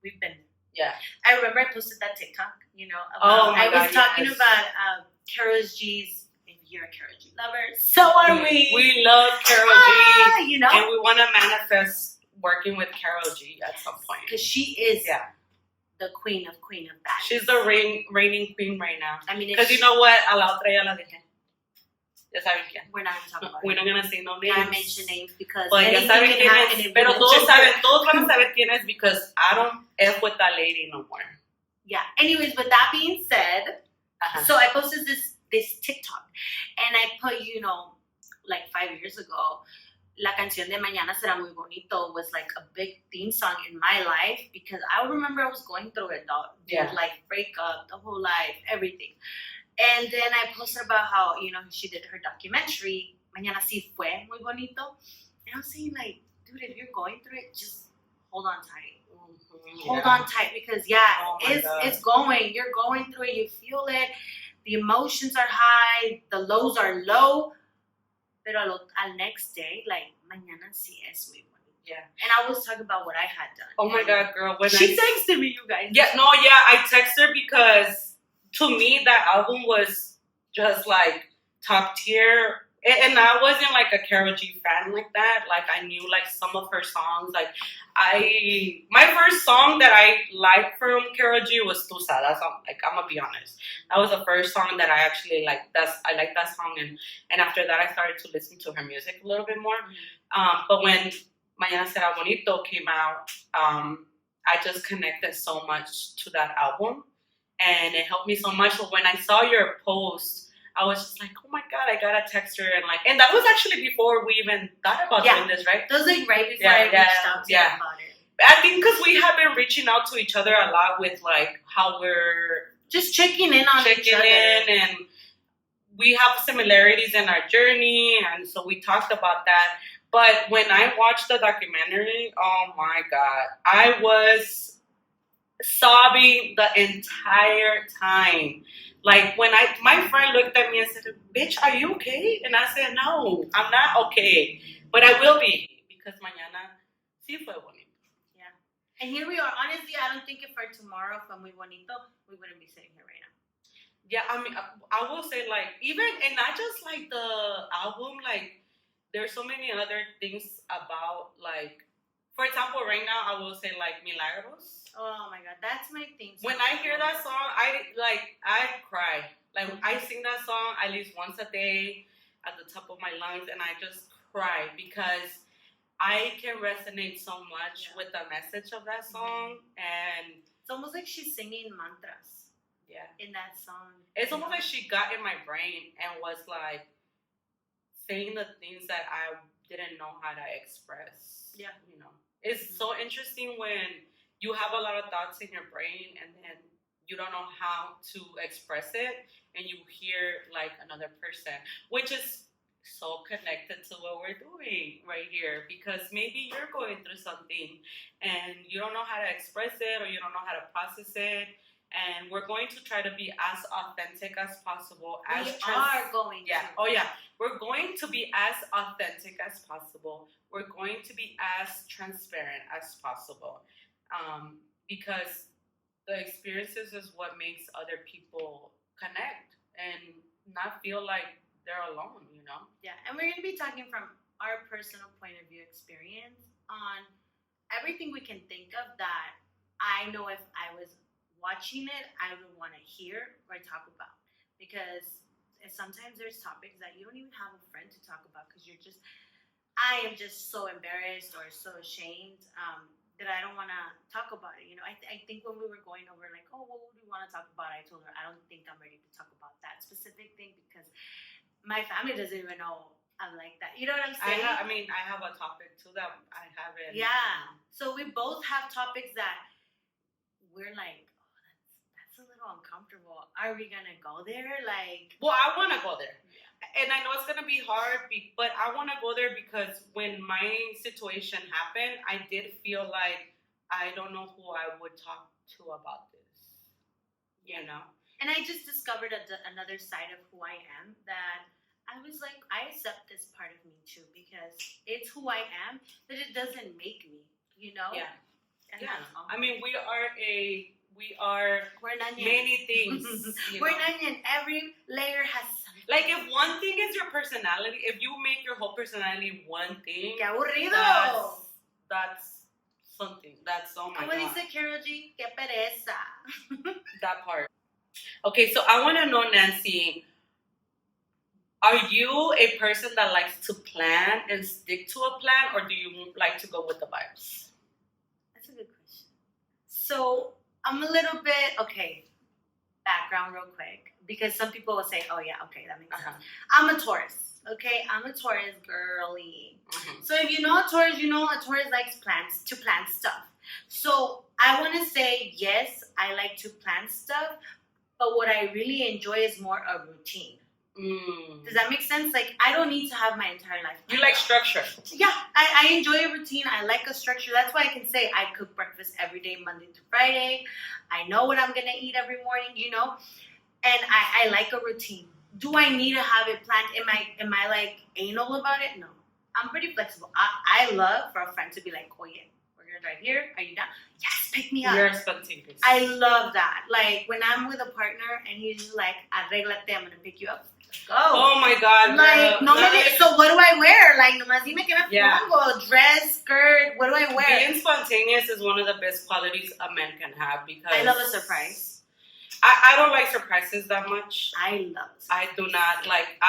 we've been. Yeah. I remember I posted that TikTok, you know. About, I was talking about Karol G's. You're a Karol G lover. So are we. We love Karol G. You know? And we want to manifest working with Karol G at some point. Because she is the queen of that. She's the reigning queen right now. I mean, because you know what? A la otra ya la dejé. Ya saben quién. We're not going to talk about We're not going to say no names. Not mention names because but ya saben quién es. Pero todos van a saber quién es because I don't F with that lady no more. Yeah. Anyways, with that being said, so I posted this TikTok and I put, you know, like 5 years ago, La Canción de Mañana Será Muy Bonito was like a big theme song in my life because I remember I was going through it, like breakup, the whole life, everything. And then I posted about how, you know, she did her documentary, Mañana Sí Fue Muy Bonito. And I was saying, like, dude, if you're going through it, just hold on tight. Hold on tight because, it's going. You're going through it. You feel it. The emotions are high. The lows are low. Pero al next day, like, mañana sí es muy bonito. Yeah. And I was talking about what I had done. Oh, my God, girl. When she texted me, you guys. Yeah, I texted her because to me, that album was just, like, top tier. And I wasn't, like, a Karol G fan like that. Like, I knew, like, some of her songs. Like, my first song that I liked from Karol G was Tusa. That's, like, I'm going to be honest. That was the first song that I actually liked. I liked that song. And after that, I started to listen to her music a little bit more. But when Mañana Será Bonito came out, I just connected so much to that album. And it helped me so much. So when I saw your post, I was just like, oh my God, I gotta text her. And that was actually before we even thought about doing this, right? That was like right before I reached out to you about it. I think because we have been reaching out to each other a lot with like how we're just checking in on each other. And we have similarities in our journey. And so we talked about that. But when I watched the documentary, oh my God, I was sobbing the entire time. Like when my friend looked at me and said, "Bitch, are you okay?" And I said, "No, I'm not okay, but I will be because mañana sí fue bonito." Yeah. And here we are. Honestly, I don't think if for tomorrow fue muy bonito, we wouldn't be sitting here right now. Yeah, I mean, I will say like even and not just like the album, like there's so many other things about like, for example, right now I will say like Milagros. Oh my God, that's my thing. When I hear that song, I cry. Like I sing that song at least once a day at the top of my lungs, and I just cry because I can resonate so much with the message of that song, and it's almost like she's singing mantras. Yeah, in that song, it's almost like she got in my brain and was like saying the things that I didn't know how to express. Yeah, you know, it's so interesting when you have a lot of thoughts in your brain and then you don't know how to express it and you hear like another person, which is so connected to what we're doing right here because maybe you're going through something and you don't know how to express it or you don't know how to process it, and we're going to try to be as authentic as possible. We're going to be as authentic as possible. We're going to be as transparent as possible. Because the experiences is what makes other people connect and not feel like they're alone, you know? Yeah, and we're going to be talking from our personal point of view experience on everything we can think of that I know if I was watching it, I would want to hear or talk about. Because sometimes there's topics that you don't even have a friend to talk about because I am just so embarrassed or so ashamed that I don't want to talk about it. You know, I think when we were going over like, oh, what would we want to talk about? I told her, I don't think I'm ready to talk about that specific thing because my family doesn't even know I'm like that. You know what I'm saying? I have a topic too that I haven't. Yeah. So we both have topics that we're like, oh, that's a little uncomfortable. Are we going to go there? Like, well, I want to go there. And I know it's going to be hard, but I want to go there because when my situation happened, I did feel like I don't know who I would talk to about this, you know? And I just discovered another side of who I am that I was like, I accept this part of me too because it's who I am, but it doesn't make me, you know? Yeah. And yeah. I mean, we're an onion. Many things. We're an onion. Every layer has something. Like if one thing is your personality, if you make your whole personality one thing, ¡Qué aburrido! That's something. That's, oh my God. Como dice Karol G, ¡qué pereza! That part. Okay, so I want to know, Nancy, are you a person that likes to plan and stick to a plan, or do you like to go with the vibes? That's a good question. So I'm a little bit, background real quick. Because some people will say, oh, yeah, okay, that makes sense. I'm a Taurus, okay? I'm a Taurus girly. Mm-hmm. So if you know a Taurus, you know a Taurus likes to plan stuff. So I want to say, yes, I like to plan stuff, but what I really enjoy is more a routine. Does that make sense? Like, I don't need to have my entire life. You like structure. Yeah, I enjoy a routine. I like a structure. That's why I can say I cook breakfast every day, Monday to Friday. I know what I'm going to eat every morning, you know? And I like a routine. Do I need to have it planned? Am I like anal about it? No. I'm pretty flexible. I love for a friend to be like, oh yeah, we're going to drive here. Are you down? Yes, pick me up. You're spontaneous. I love that. Like when I'm with a partner and he's like, arréglate, I'm going to pick you up. Go. Oh my God. Like, so what do I wear? Like, nomás dime que me pongo. Dress, skirt, what do I wear? Being spontaneous is one of the best qualities a man can have because I love a surprise. I don't like surprises that much. I love surprises. I do not like.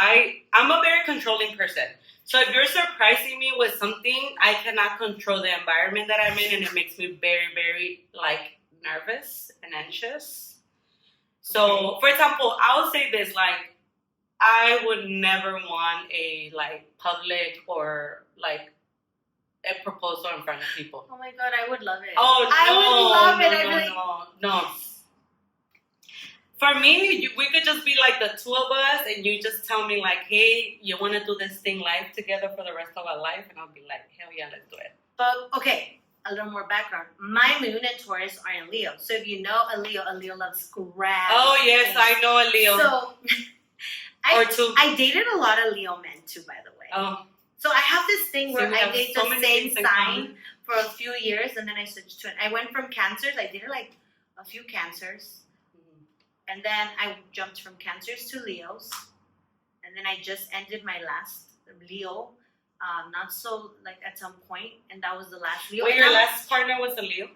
I'm a very controlling person. So if you're surprising me with something, I cannot control the environment that I'm in, and it makes me very, very like nervous and anxious. So, for example, I'll say this: like, I would never want a like public or like a proposal in front of people. Oh my God, I would love it. Oh no, I would love it. No. For me, we could just be like the two of us, and you just tell me like, hey, you want to do this thing live together for the rest of our life? And I'll be like, hell yeah, let's do it. But, okay, a little more background. My moon and Taurus are in Leo. So if you know a Leo loves grand. Oh, yes, things. I know a Leo. So I dated a lot of Leo men too, by the way. Oh. So I have this thing where I date so the same sign for a few years, and then I switched to it. I went from Cancers. I dated like a few Cancers. And then I jumped from Cancers to Leos. And then I just ended my last Leo. Not so like at some point, and that was the last Leo. Wait, your last partner was a Leo?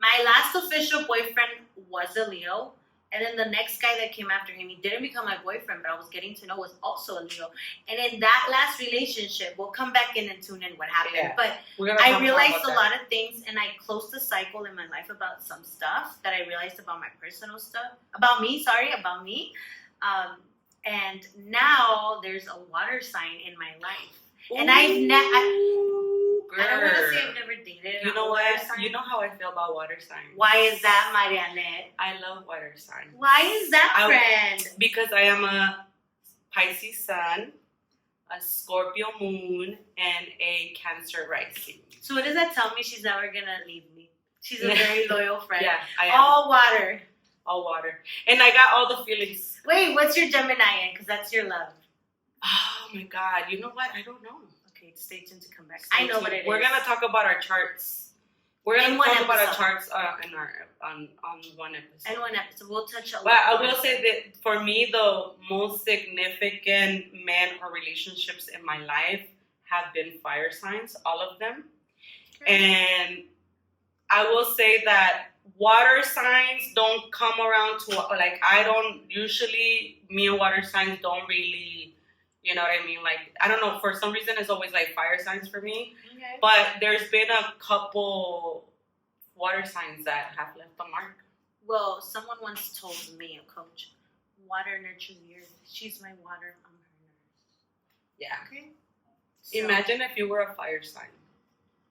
My last official boyfriend was a Leo. And then the next guy that came after him, he didn't become my boyfriend, but I was getting to know, was also a Leo. And in that last relationship, we'll come back in and tune in what happened. Yeah. But I realized a lot of things, and I closed the cycle in my life about some stuff that I realized about my personal stuff. About me. And now there's a water sign in my life. Ooh, and I don't want to say I've never dated. You know what? You know how I feel about water signs. Why is that, Marianette? I love water signs. Why is that, friend? Because I am a Pisces sun, a Scorpio moon, and a Cancer rising. So what does that tell me? She's never going to leave me. She's a very loyal friend. Yeah, I am. All water. All water. And I got all the feelings. Wait, what's your Gemini in? Because that's your love. Oh my God. You know what? I don't know. Okay, stay tuned to come back. I know what it is. We're going to talk about our charts. We're going to talk about our charts on one episode. In one episode. We'll touch a lot. But I will say that for me, the most significant men or relationships in my life have been fire signs, all of them. Okay. And I will say that water signs don't come around to, like, I don't usually, me and water signs don't really, you know what I mean? Like, I don't know, for some reason it's always like fire signs for me. Okay. But there's been a couple water signs that have left a mark. Well, someone once told me, a coach, water nurtures the earth. She's my water, I'm her nurse. Yeah. Okay. So, imagine if you were a fire sign.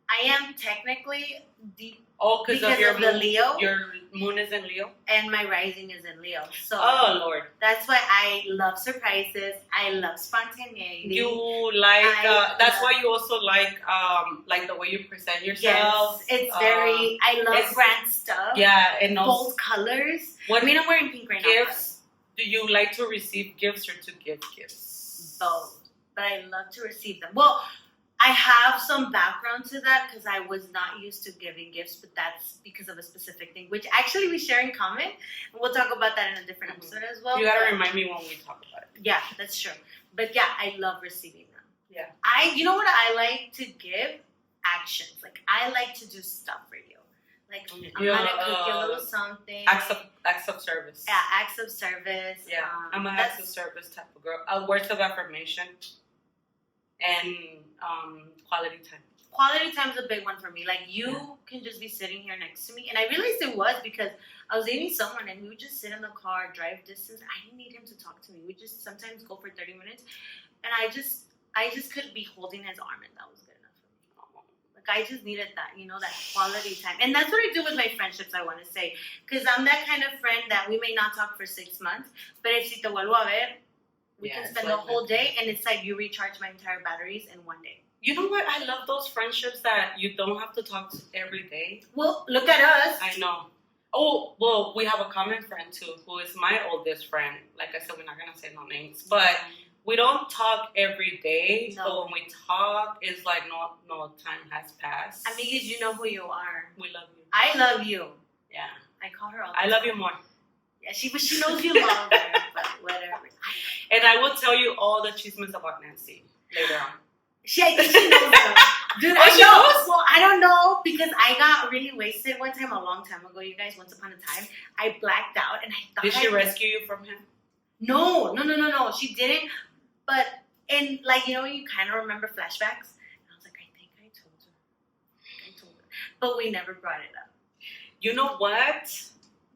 I am technically deep. Oh, because of your the Leo. Your moon is in Leo? And my rising is in Leo. So oh, Lord. That's why I love surprises. I love spontaneity. You like, that's why you also like the way you present yourself. Yes, it's very, I love grand stuff. Yeah, and bold colors. I'm wearing pink right now. Gifts, do you like to receive gifts or to give gifts? Both. But I love to receive them. Well, I have some background to that because I was not used to giving gifts, but that's because of a specific thing, which actually we share in common. And we'll talk about that in a different episode as well. You gotta remind me when we talk about it. Yeah, that's true. But yeah, I love receiving them. Yeah. You know what I like to give? Actions. Like, I like to do stuff for you. Like, I'm gonna cook you a little something. Acts of service. Yeah, acts of service. Yeah, I'm an acts of service type of girl. Words of affirmation. And quality time. Quality time's a big one for me. Like, you can just be sitting here next to me. And I realized it was because I was dating someone and we would just sit in the car, drive distance. I didn't need him to talk to me. We just sometimes go for 30 minutes. And I just could be holding his arm, and that was good enough for me. Like, I just needed that, that quality time. And that's what I do with my friendships, I want to say. Because I'm that kind of friend that we may not talk for 6 months, but if si te vuelvo a ver, we can spend the whole day, and it's like you recharge my entire batteries in one day. You know what? I love those friendships that you don't have to talk to every day. Well, look at us. I know. Oh, well, we have a common friend, too, who is my oldest friend. Like I said, we're not going to say no names. But we don't talk every day. No. But when we talk, it's like no time has passed. Amigas, you know who you are. We love you. I love you. Yeah. I call her all the time. I love you more. Yeah, she knows you longer, but whatever. And I will tell you all the chismes about Nancy later on. I think she knows them. Dude, I know. Well, I don't know because I got really wasted one time, a long time ago, you guys, once upon a time. I blacked out and I thought Did she rescue you from him? No. She didn't. But, and like, you kind of remember flashbacks? And I was like, I think I told her. But we never brought it up. You know what?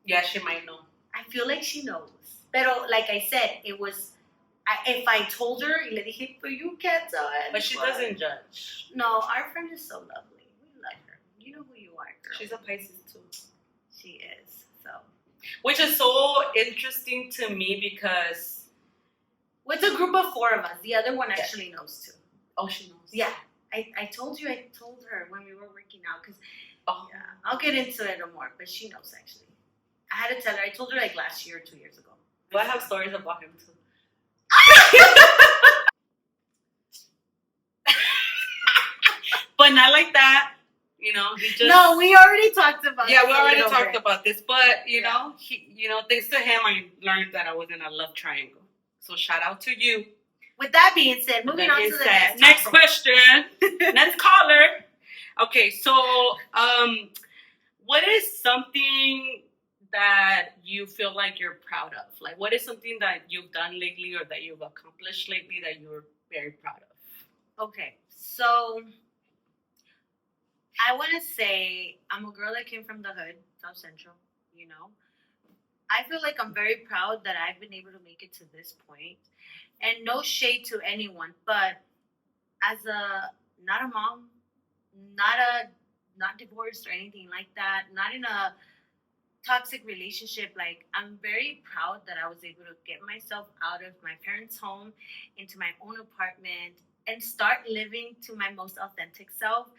Yeah, she might know. I feel like she knows. Pero, like I said, it was, if I told her, le dije, but you can't tell her. But she doesn't judge. No, our friend is so lovely. We love her. You know who you are, girl. She's a Pisces, too. She is, so. Which is so interesting to me because... Well, it's a group of 4 of us. The other one actually knows, too. Oh, she knows? Yeah. I told her when we were working out because Yeah, I'll get into it more, but she knows actually. I had to tell her. I told her like last year or 2 years ago. But I have stories about him too. But not like that. He just... No, we already talked about. Yeah, we already talked about this. But thanks to him, I learned that I was in a love triangle. So shout out to you. With that being said, moving on to the next question. Next caller. Okay, so what is something that you feel like you're proud of? Like, what is something that you've done lately or that you've accomplished lately that you're very proud of? Okay, so I want to say I'm a girl that came from the hood, South Central, I feel like I'm very proud that I've been able to make it to this point. And no shade to anyone, but as not a mom, not divorced or anything like that, not in a toxic relationship, like I'm very proud that I was able to get myself out of my parents' home into my own apartment and start living to my most authentic self.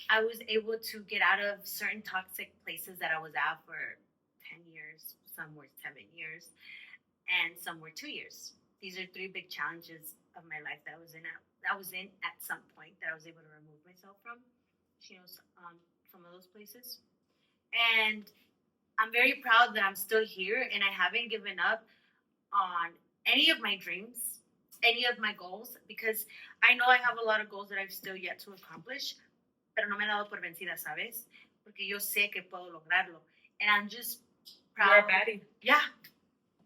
I was able to get out of certain toxic places that I was at for 10 years, some were 7 years, and some were 2 years. These are 3 big challenges of my life that I was in at some point that I was able to remove myself from, some of those places. And I'm very proud that I'm still here and I haven't given up on any of my dreams, any of my goals, because I know I have a lot of goals that I've still yet to accomplish, pero no me he dado por vencida, ¿sabes? Porque yo sé que puedo lograrlo. And I'm just proud. You're a baddie. Yeah.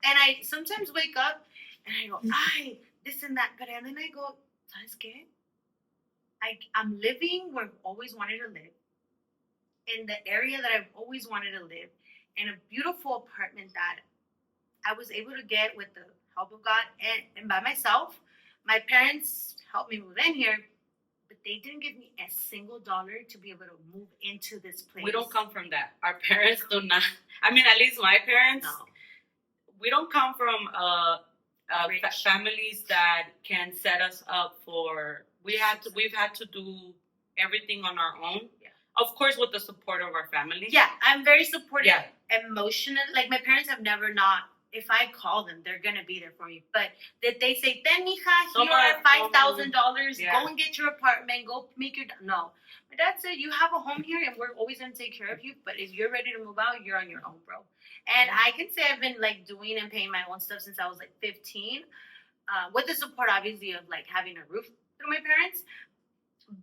And I sometimes wake up and I go, ay, this and that. But then I go, ¿sabes qué? I'm living where I've always wanted to live, in the area that I've always wanted to live, in a beautiful apartment that I was able to get with the help of God and by myself. My parents helped me move in here, but they didn't give me a single dollar to be able to move into this place. We don't come from that. Our parents do not. I mean, at least my parents. No. We don't come from families that can set us up for. We've had to do everything on our own. Yeah. Of course, with the support of our family. Yeah, I'm very supportive. Yeah. Emotional. Like my parents have never not. If I call them, they're gonna be there for me. But did they say, "Then, mija, here are $5,000. Go and get your apartment. Go make your..." No. My dad said, "You have a home here, and we're always gonna take care of you. But if you're ready to move out, you're on your own, bro." And I can say I've been like doing and paying my own stuff since I was like 15, with the support obviously of like having a roof through my parents.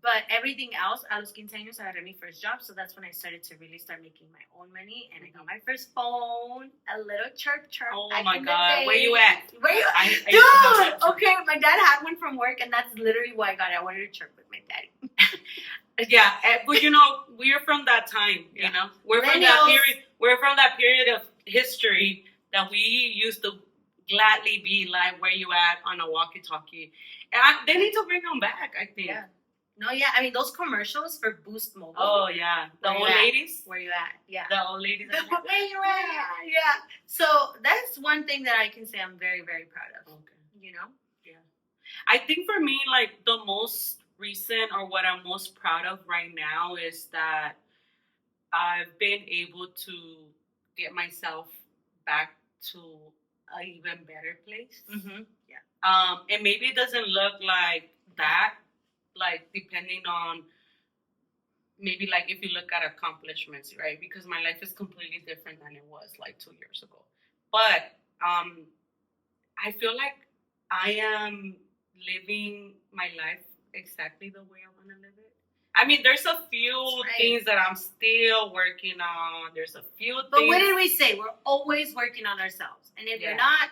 But everything else, a los 15 años, I had my first job. So that's when I started to really start making my own money. And I got my first phone, a little chirp. Oh my God. Where you at? Dude, okay. My dad had one from work, and that's literally why I got it. I wanted to chirp with my daddy. Yeah. But, we're from that time, We're from that period. We're from that period of history that we used to gladly be like, "Where you at?" on a walkie-talkie. And they need to bring them back, I think. Yeah. No, yeah. I mean, those commercials for Boost Mobile. Oh, yeah. The old ladies? Where you at? Yeah. The old ladies. Where you at? Yeah. So that's one thing that I can say I'm very, very proud of. Okay. Yeah. I think for me, like, the most recent or what I'm most proud of right now is that I've been able to get myself back to an even better place. Mm-hmm. Yeah. And maybe it doesn't look like that, like depending on maybe like if you look at accomplishments, right? Because my life is completely different than it was like 2 years ago. But I feel like I am living my life exactly the way I want to live it. I mean, there's a few things that I'm still working on. There's a few things. But what did we say? We're always working on ourselves. And if you're not...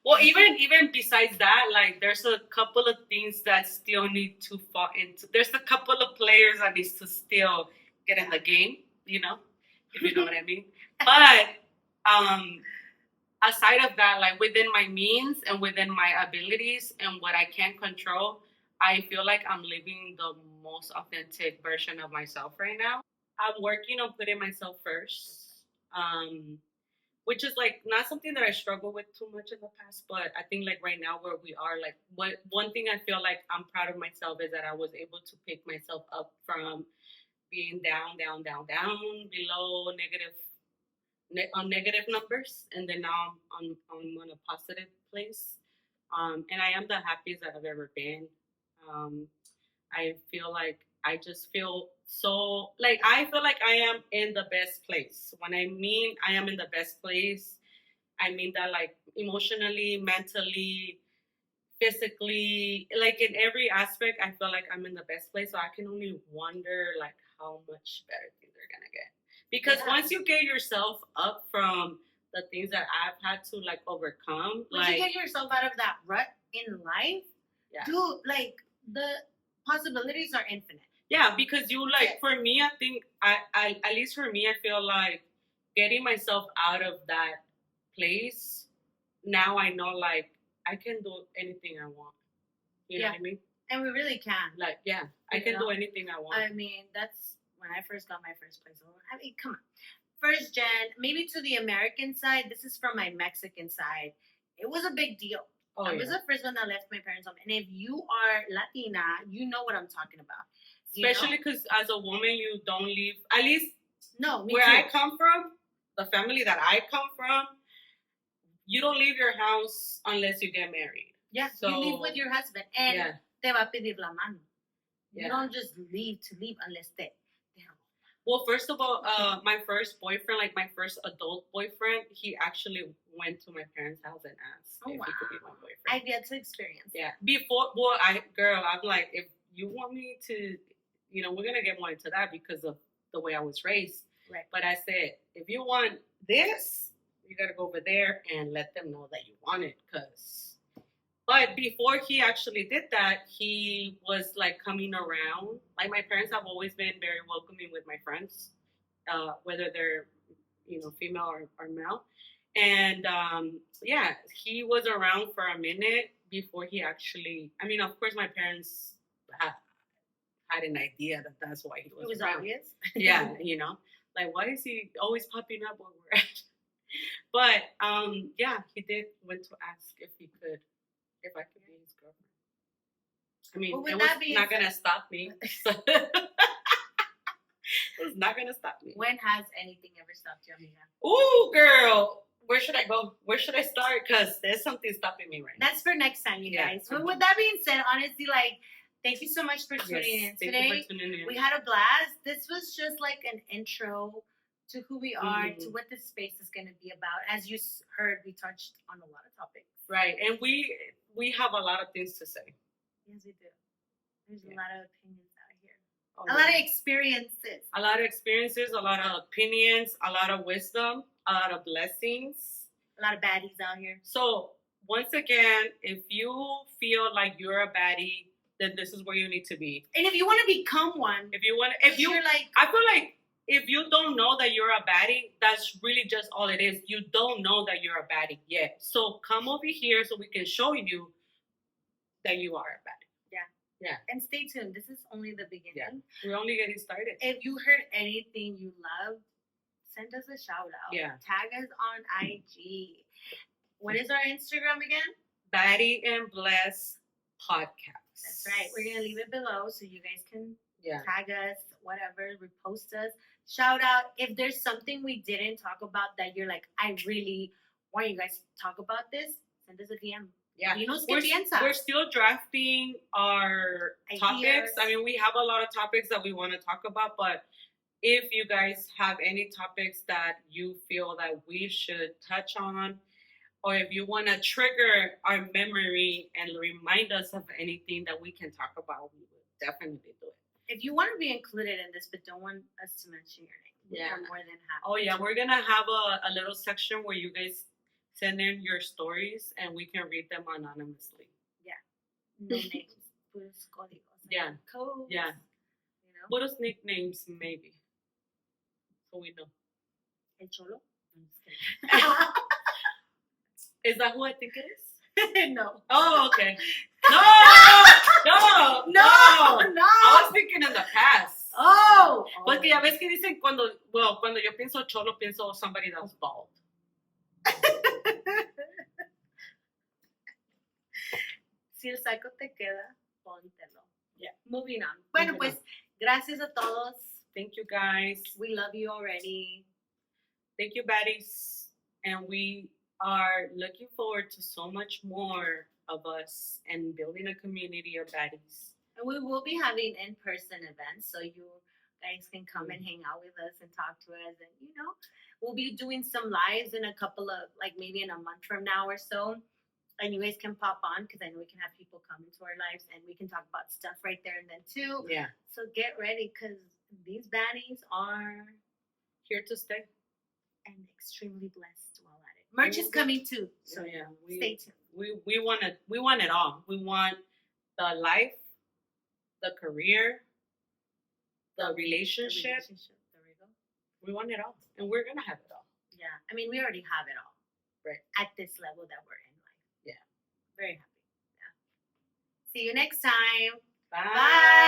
Well, even besides that, like, there's a couple of things that still need to fall into. There's a couple of players that needs to still get in the game, if you know what I mean. But aside of that, like, within my means and within my abilities and what I can control, I feel like I'm living the most authentic version of myself right now. I'm working on putting myself first. which is like not something that I struggle with too much in the past, but I think like right now where we are, like one thing I feel like I'm proud of myself is that I was able to pick myself up from being down, down, down, down, below on negative numbers, and then now I'm on a positive place. And I am the happiest that I've ever been. Um, I feel like I just feel so like I feel like I am in the best place. When I mean I am in the best place, I mean that like emotionally, mentally, physically, like in every aspect, I feel like I'm in the best place. So I can only wonder like how much better things are gonna get. Because once you get yourself up from the things that I've had to like overcome, once you get yourself out of that rut in life, dude, like the possibilities are infinite. Yeah, because you like for me, I think I at least for me, I feel like getting myself out of that place. Now I know like I can do anything I want. You know what I mean? And we really can. Like, I can do anything I want. I mean, that's when I first got my first place. I mean, come on. First gen, maybe to the American side, this is from my Mexican side. It was a big deal. I was the first one that left my parents' home. And if you are Latina, you know what I'm talking about. Especially because as a woman, you don't leave. At least where I come from, the family that I come from, you don't leave your house unless you get married. Yeah, so, you leave with your husband. And te va a pedir la mano. You don't just leave unless they don't. Well, first of all, my first boyfriend, like my first adult boyfriend, he actually went to my parents' house and asked if he could be my boyfriend. I've yet to experience. Yeah. I'm like, if you want me to, we're going to get more into that because of the way I was raised. Right. But I said, if you want this, you got to go over there and let them know that you want it. But before he actually did that, he was like coming around. Like my parents have always been very welcoming with my friends, whether they're, female or male. And he was around for a minute before he actually, I mean, of course, my parents had an idea that that's why he was around. It was obvious. Yeah, like why is he always popping up where we're at? But he did went to ask if I could be his girlfriend. I mean, it was not gonna stop me. It was not gonna stop me. When has anything ever stopped you, amiga? Ooh, girl, where should I go? Where should I start? Because there's something stopping me right now. That's for next time, you guys. But with that being said, honestly, like, thank you so much for tuning in today. Thank you for tuning in. We had a blast. This was just like an intro to who we are, to what this space is going to be about. As you heard, we touched on a lot of topics. Right, and we have a lot of things to say. Yes, we do. There's a lot of opinions out here. A lot of experiences. A lot of experiences, a lot of opinions, a lot of wisdom, a lot of blessings. A lot of baddies out here. So, once again, if you feel like you're a baddie, then this is where you need to be. And if you want to become one, I feel like if you don't know that you're a baddie, that's really just all it is. You don't know that you're a baddie yet. So come over here so we can show you that you are a baddie. Yeah. And stay tuned. This is only the beginning. Yeah. We're only getting started. If you heard anything you loved, send us a shout out. Yeah. Tag us on IG. What is our Instagram again? Baddie and Blessed Podcast. That's right. We're going to leave it below so you guys can tag us, whatever, repost us. Shout out. If there's something we didn't talk about that you're like, I really want you guys to talk about this, send us a DM. Yeah. We're still drafting our topics. I mean, we have a lot of topics that we want to talk about, but if you guys have any topics that you feel that we should touch on, or if you want to trigger our memory and remind us of anything that we can talk about, we will definitely do it. If you want to be included in this, but don't want us to mention your name, we're more than happy. Oh, yeah. We're going to have a little section where you guys send in your stories and we can read them anonymously. Yeah. No names. Puros códigos. Yeah. Codes. Yeah. Puros nicknames, maybe. So we know. El Cholo? Is that who I think it is? No. Oh, okay. No! No! I was thinking in the past. Oh! Porque ya ves que dicen cuando yo pienso cholo, pienso somebody that's bald. Si el saco te queda, póntelo. Yeah. Moving on. Bueno, Moving pues, gracias a todos. Thank you, guys. We love you already. Thank you, baddies. And we are looking forward to so much more of us and building a community of baddies. And we will be having in-person events, so you guys can come and hang out with us and talk to us. And, you know, we'll be doing some lives in a couple of, like, maybe in a month from now or so. And you guys can pop on because I know we can have people come into our lives and we can talk about stuff right there and then too. Yeah. So get ready because these baddies are Here to stay. and extremely blessed while at it. Merch is coming too, so yeah, stay tuned. We want it all. We want the life, the career, the relationship. There we go. We want it all, and we're gonna have it all. Yeah, I mean we already have it all, right? At this level that we're in life. Yeah, very happy. Yeah. See you next time. Bye. Bye.